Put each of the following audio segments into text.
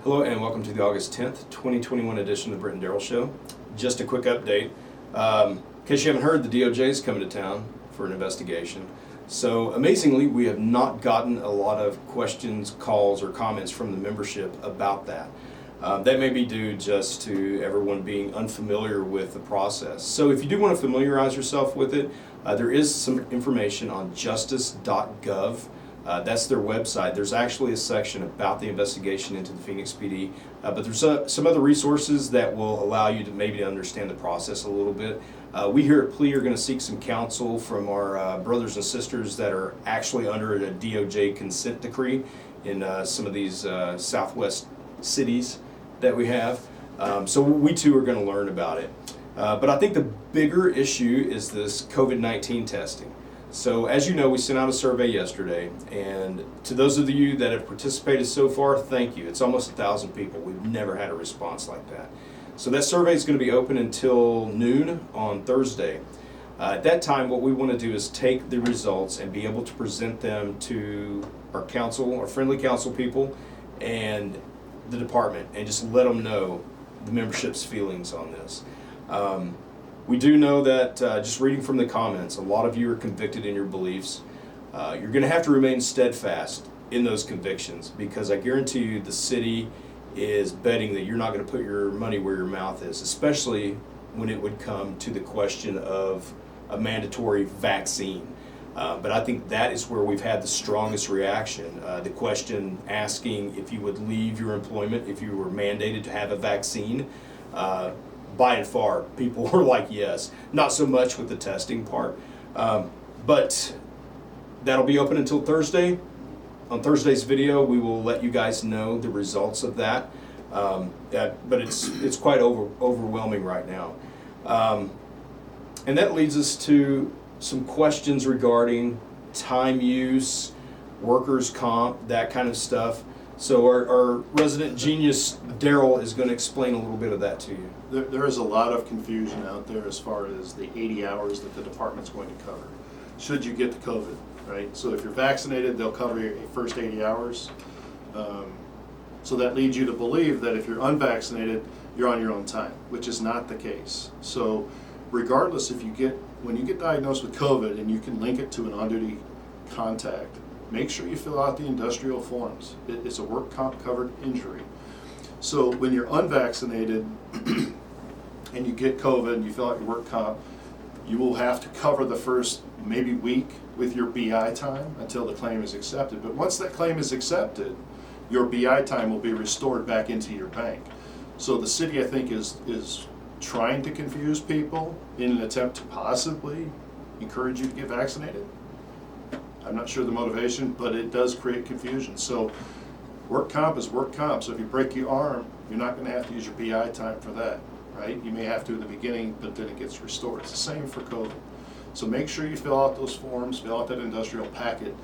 Hello and welcome to the August 10th, 2021 edition of the Britt and Daryl Show. Just a quick update. In case you haven't heard, the DOJ is coming to town for an investigation. So amazingly, we have not gotten a lot of questions, calls, or comments from the membership about that. That may be due just to everyone being unfamiliar with the process. So if you do want to familiarize yourself with it, there is some information on justice.gov. That's their website. There's actually a section about the investigation into the Phoenix PD, but there's some other resources that will allow you to maybe understand the process a little bit. We here at PLEA are going to seek some counsel from our brothers and sisters that are actually under a DOJ consent decree in some of these southwest cities that we have. So we too are going to learn about it. But I think the bigger issue is this COVID-19 testing. So as you know, we sent out a survey yesterday, and to those of you that have participated so far, thank you. It's almost 1,000 people. We've never had a response like that. So that survey is going to be open until noon on Thursday. At that time, what we want to do is take the results and be able to present them to our council, our friendly council people, and the department, and just let them know the membership's feelings on this. We do know that, just reading from the comments, a lot of you are convicted in your beliefs. You're going to have to remain steadfast in those convictions, because I guarantee you the city is betting that you're not going to put your money where your mouth is, especially when it would come to the question of a mandatory vaccine. But I think that is where we've had the strongest reaction. The question asking if you would leave your employment if you were mandated to have a vaccine. By and far, people were like, yes. Not so much with the testing part. But that'll be open until Thursday. On Thursday's video, we will let you guys know the results of that. But it's quite overwhelming right now. And that leads us to some questions regarding time use, workers' comp, that kind of stuff. So our resident genius, Daryl, is going to explain a little bit of that to you. There is a lot of confusion out there as far as the 80 hours that the department's going to cover, should you get the COVID, right? So if you're vaccinated, they'll cover your first 80 hours. So that leads you to believe that if you're unvaccinated, you're on your own time, which is not the case. So regardless, when you get diagnosed with COVID and you can link it to an on-duty contact, make sure you fill out the industrial forms. It's a work comp covered injury. So when you're unvaccinated and you get COVID and you fill out your work comp, you will have to cover the first maybe week with your BI time until the claim is accepted. But once that claim is accepted, your BI time will be restored back into your bank. So the city, I think, is trying to confuse people in an attempt to possibly encourage you to get vaccinated. I'm not sure the motivation, but it does create confusion. So work comp is work comp. So if you break your arm, you're not going to have to use your BI time for that, right? You may have to in the beginning, but then it gets restored. It's the same for COVID. So make sure you fill out those forms, fill out that industrial packet.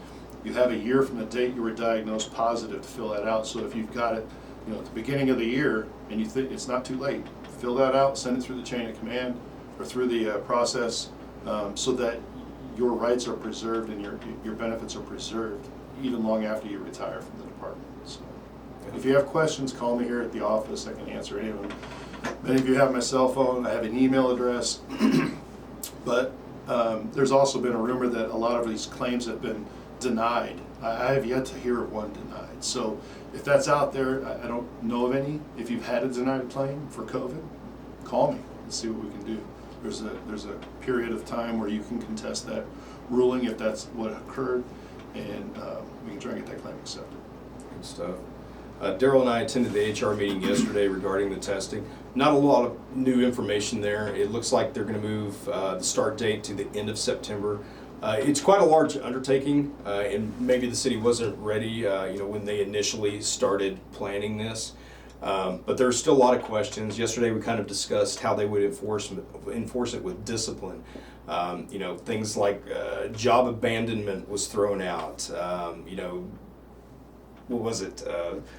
You have a year from the date you were diagnosed positive to fill that out. So if you've got it, at the beginning of the year and you think it's not too late, fill that out, send it through the chain of command or through the process, so that your rights are preserved and your benefits are preserved even long after you retire from the department. So if you have questions, call me here at the office. I can answer any of them. Many of you have my cell phone. I have an email address. But there's also been a rumor that a lot of these claims have been denied. I have yet to hear of one denied. So if that's out there, I don't know of any. If you've had a denied claim for COVID, call me and see what we can do. There's a period of time where you can contest that ruling if that's what occurred, and we can try and get that claim accepted. Good stuff. Daryl and I attended the HR meeting yesterday regarding the testing. Not a lot of new information there. It looks like they're going to move the start date to the end of September. It's quite a large undertaking, and maybe the city wasn't ready, when they initially started planning this. But there's still a lot of questions. Yesterday we kind of discussed how they would enforce it with discipline. Things like job abandonment was thrown out. What was it?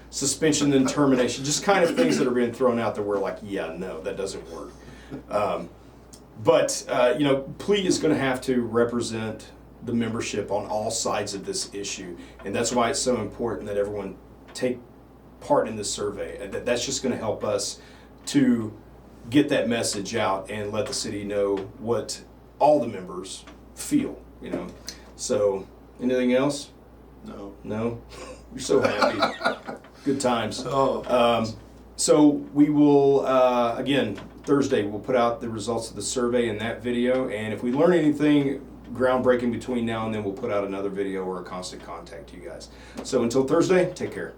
Suspension and termination. Just kind of things that are being thrown out that we're like, yeah, no, that doesn't work. But PLEA is going to have to represent the membership on all sides of this issue, and that's why it's so important that everyone take part in this survey. And that's just going to help us to get that message out and let the city know what all the members feel, you know. So, anything else? No. No? You're so happy. Good times. Oh. So we will, again, Thursday, we'll put out the results of the survey in that video. And if we learn anything groundbreaking between now and then, we'll put out another video or a constant contact to you guys. So until Thursday, take care.